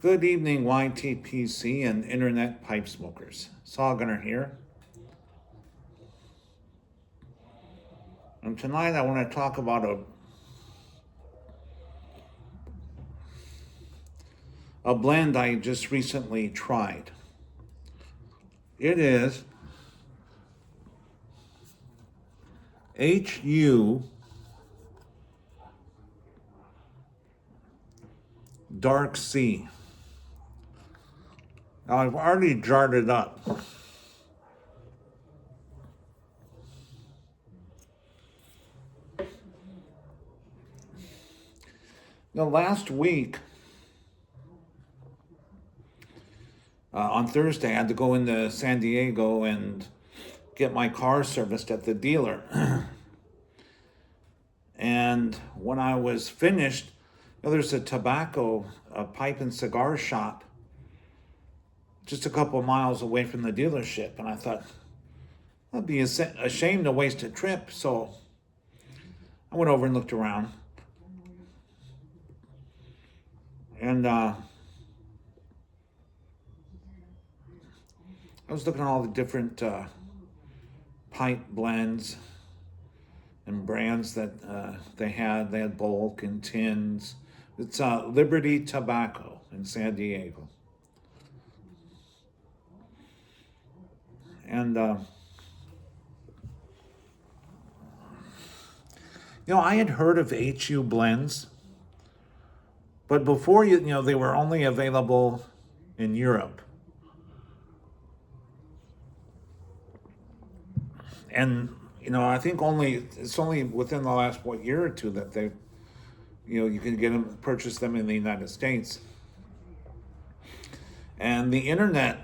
Good evening, YTPC and Internet Pipe Smokers. Saw Gunner here. And tonight I want to talk about a blend I just recently tried. It is HU Dark Sea. Now I've already jarred it up. Last week, on Thursday, I had to go into San Diego and get my car serviced at the dealer. And when I was finished, there's a tobacco, a pipe and cigar shop just a couple of miles away from the dealership. And I thought, I'd be a shame to waste a trip. So I went over and looked around. And I was looking at all the different pipe blends and brands that they had. They had bulk and tins. It's Liberty Tobacco in San Diego. And, I had heard of HU blends, but before, they were only available in Europe. And, I think it's only within the last, year or two that they, you can purchase them in the United States. And the internet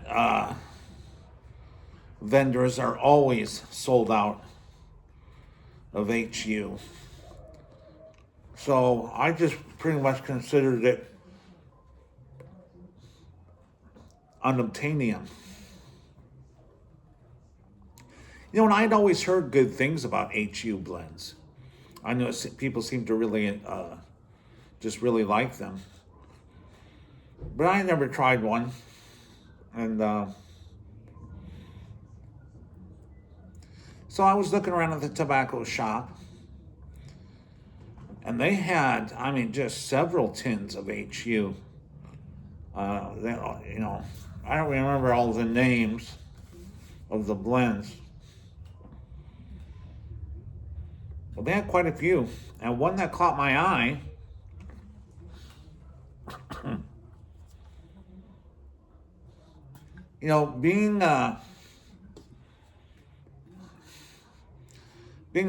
vendors are always sold out of HU. So I just pretty much considered it unobtainium. And I'd always heard good things about HU blends. I know people seem to really just really like them. But I never tried one. And so I was looking around at the tobacco shop. And they had, just several tins of HU. I don't remember all the names of the blends. Well, they had quite a few. And one that caught my eye being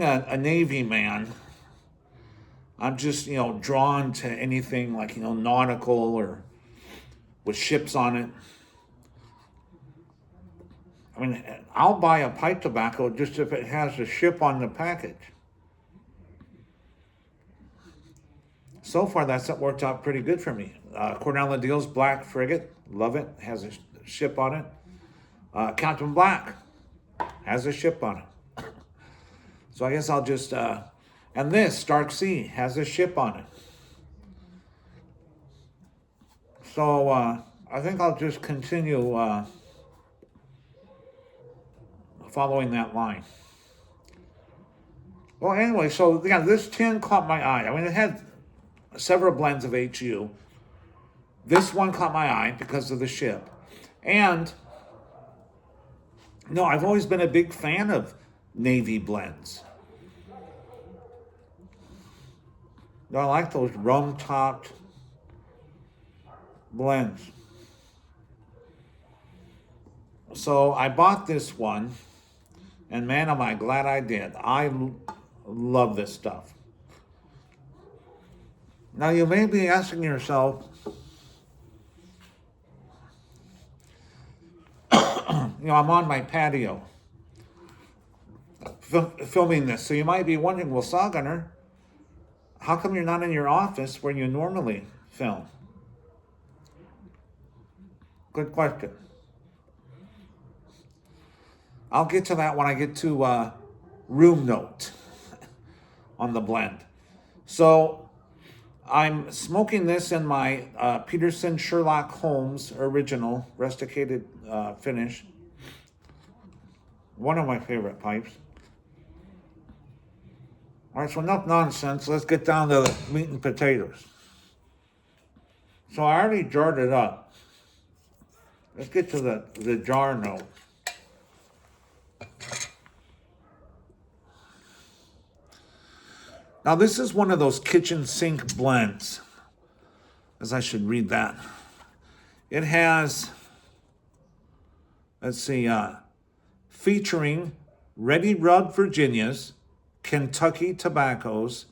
a Navy man, I'm just, drawn to anything like, nautical or with ships on it. I'll buy a pipe tobacco just if it has a ship on the package. So far, that's worked out pretty good for me. Cornell & Deal's Black Frigate, love it, has a ship on it. Captain Black has a ship on it. So I guess I'll just, and this, Dark Sea, has a ship on it. So I think I'll just continue following that line. Well, anyway, so yeah, this tin caught my eye. It had several blends of HU. This one caught my eye because of the ship. And, I've always been a big fan of Navy blends. I like those rum-topped blends. So I bought this one, and man, am I glad I did. I love this stuff. Now, you may be asking yourself, I'm on my patio filming this, so you might be wondering, well, Saw Gunner, how come you're not in your office where you normally film? Good question. I'll get to that when I get to room note on the blend. So I'm smoking this in my Peterson Sherlock Holmes original rusticated finish. One of my favorite pipes. All right, so enough nonsense. Let's get down to the meat and potatoes. So I already jarred it up. Let's get to the jar note. Now this is one of those kitchen sink blends, as I should read that. It has, let's see, featuring Ready Rub Virginias, Kentucky tobaccos,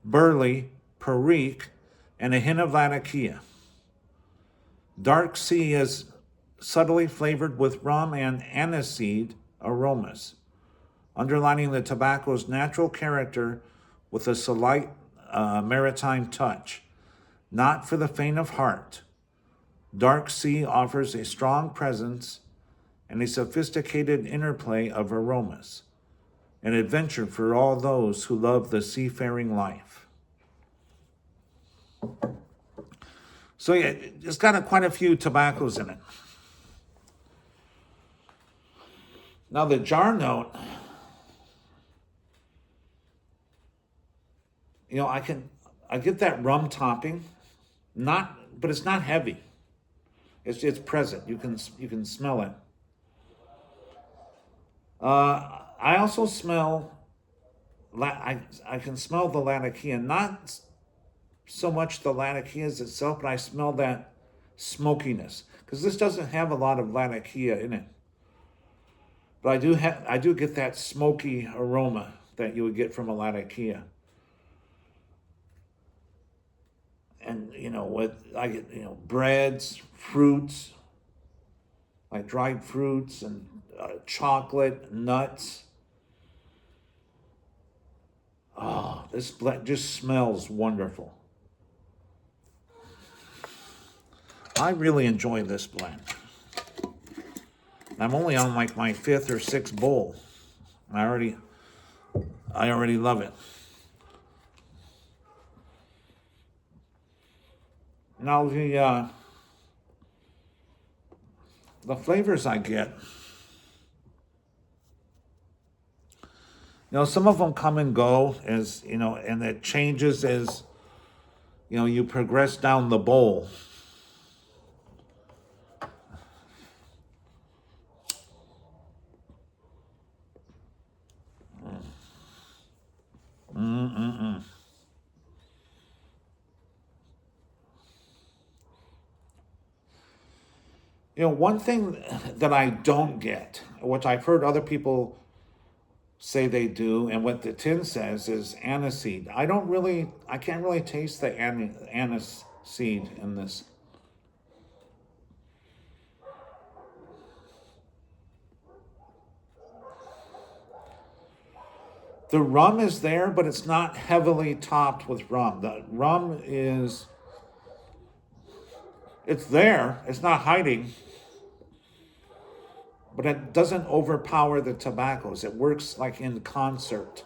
burley, perique, and a hint of Latakia. Dark Sea is subtly flavored with rum and aniseed aromas, underlining the tobacco's natural character with a slight maritime touch. Not for the faint of heart. Dark Sea offers a strong presence and a sophisticated interplay of aromas, an adventure for all those who love the seafaring life. So yeah, it's got quite a few tobaccos in it. Now the jar note, I get that rum topping, but it's not heavy. It's present. You can smell it. I also smell. I can smell the Latakia, not so much the Latakias itself, but I smell that smokiness because this doesn't have a lot of Latakia in it. But I do get that smoky aroma that you would get from a Latakia. And I get breads, fruits, like dried fruits and chocolate, nuts. Oh, this blend just smells wonderful. I really enjoy this blend. I'm only on like my 5th or 6th bowl. I already love it. Now the flavors I get, some of them come and go and it changes as you progress down the bowl. One thing that I don't get, which I've heard other people say they do, and what the tin says is aniseed. I can't really taste the aniseed in this. The rum is there, but it's not heavily topped with rum. The rum it's there, it's not hiding, but it doesn't overpower the tobaccos. It works like in concert.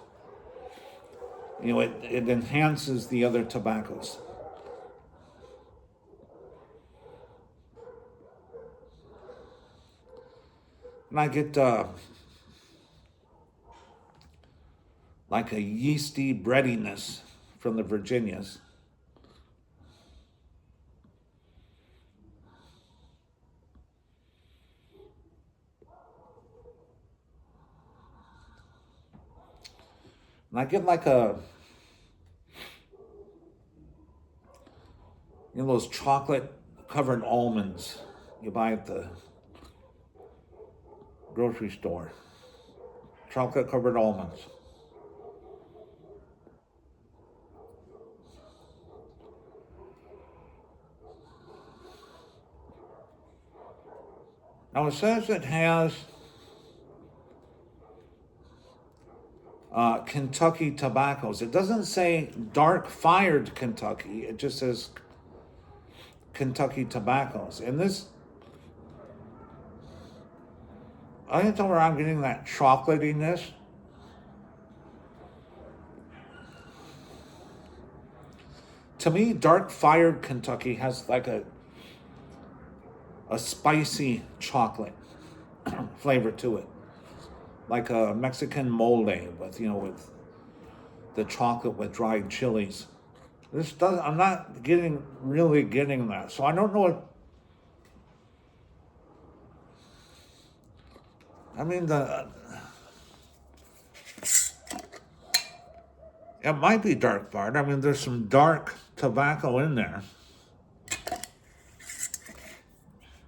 It enhances the other tobaccos. And I get like a yeasty breadiness from the Virginias. And I get like those chocolate covered almonds you buy at the grocery store. Chocolate covered almonds. Now it says it has Kentucky tobaccos. It doesn't say dark fired Kentucky. It just says Kentucky tobaccos. And this, I think where I'm getting that chocolatiness. To me, dark fired Kentucky has like a spicy chocolate flavor to it, like a Mexican mole with with the chocolate with dried chilies. This does. I'm not really getting that. So I don't know what. I mean it might be dark fired. I mean, there's some dark tobacco in there,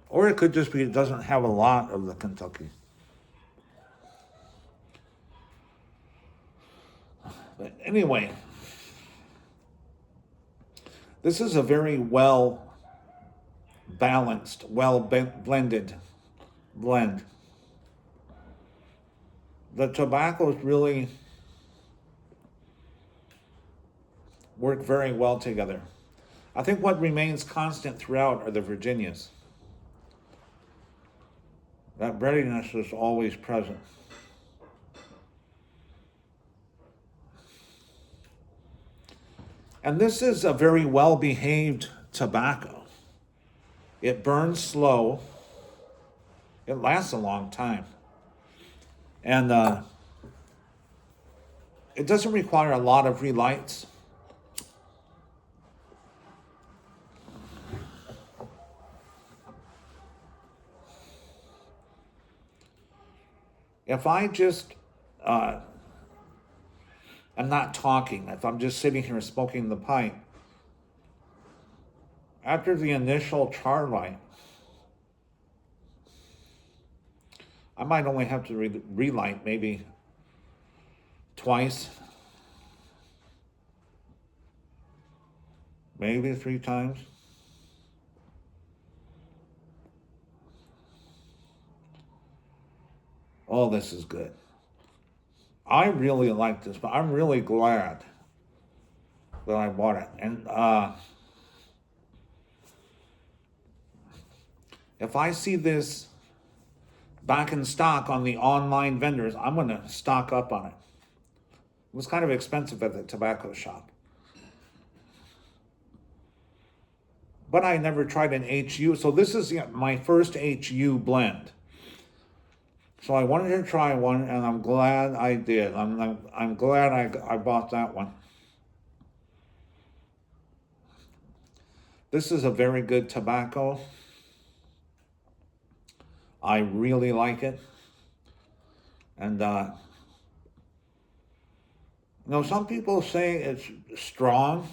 or it could just be it doesn't have a lot of the Kentucky. But anyway, this is a very well balanced, blended blend. The tobaccos really work very well together. I think what remains constant throughout are the Virginias. That breadiness is always present. And this is a very well-behaved tobacco. It burns slow. It lasts a long time. And it doesn't require a lot of relights. If I just I'm not talking, if I'm just sitting here smoking the pipe, after the initial char light, I might only have to relight maybe twice, maybe 3 times. Oh, this is good. I really like this, but I'm really glad that I bought it. And if I see this back in stock on the online vendors, I'm going to stock up on it. It was kind of expensive at the tobacco shop. But I never tried an HU. So this is my first HU blend. So I wanted to try one, and I'm glad I did. I'm glad I bought that one. This is a very good tobacco. I really like it. And some people say it's strong.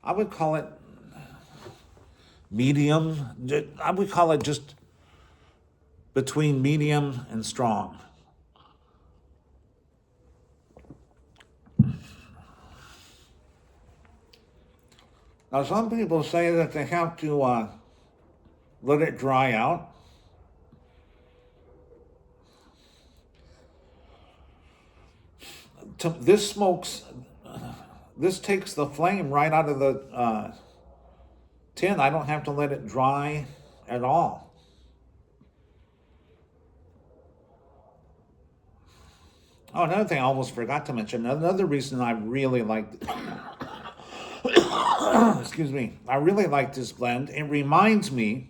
I would call it medium. I would call it just between medium and strong. Now, some people say that they have to let it dry out. This takes the flame right out of the tin. I don't have to let it dry at all. Oh, another thing I almost forgot to mention, another reason I really liked excuse me, I really like this blend. It reminds me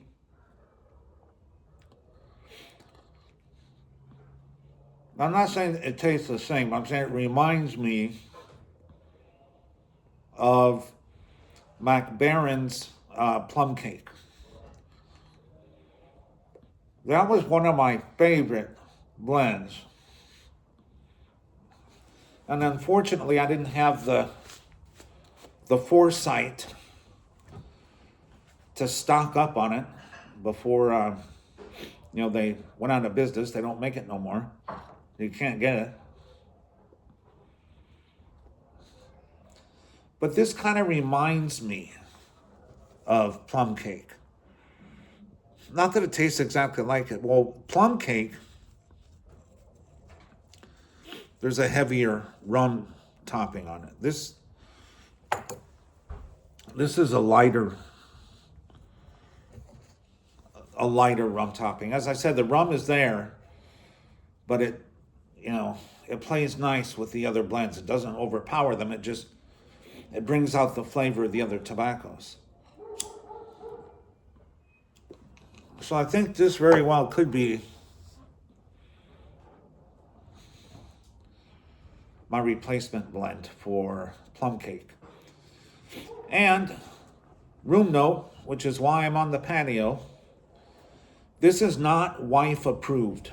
I'm not saying it tastes the same. I'm saying it reminds me of Mac Baren's plum cake. That was one of my favorite blends. And unfortunately, I didn't have the foresight to stock up on it before they went out of business. They don't make it no more. You can't get it. But this kind of reminds me of plum cake. Not that it tastes exactly like it. Well, plum cake, there's a heavier rum topping on it. This is a lighter rum topping. As I said, the rum is there, but you know, it plays nice with the other blends. It doesn't overpower them. It brings out the flavor of the other tobaccos. So I think this very well could be my replacement blend for plum cake. And room note, which is why I'm on the patio, this is not wife approved.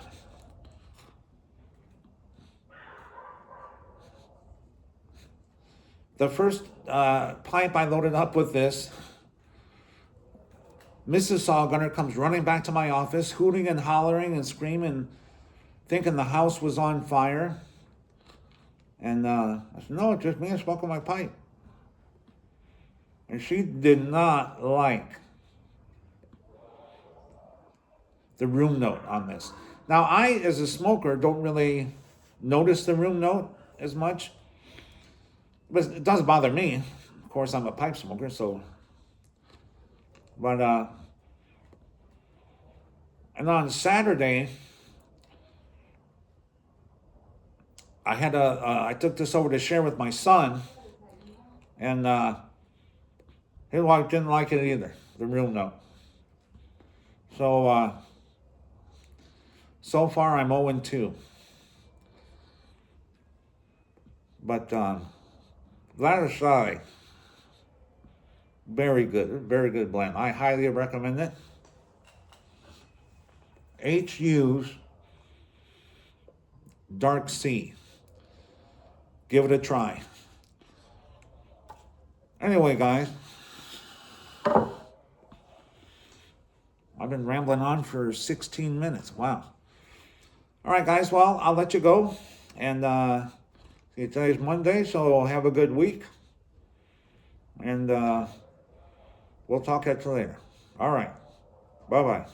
The first pipe I loaded up with this, Mrs. Sawgunner comes running back to my office, hooting and hollering and screaming, thinking the house was on fire. And I said, no, it's just me smoking my pipe. And she did not like the room note on this. Now, I, as a smoker, don't really notice the room note as much. But it does bother me. Of course, I'm a pipe smoker, so. But, and on Saturday, I took this over to share with my son, and his wife didn't like it either, the room note. So, so far I'm 0-2. But, that aside, very good blend. I highly recommend it. HU's Dark Sea. Give it a try. Anyway, guys, I've been rambling on for 16 minutes. Wow. All right, guys, well, I'll let you go. And today's Monday, so have a good week. And we'll talk at you later. All right. Bye-bye.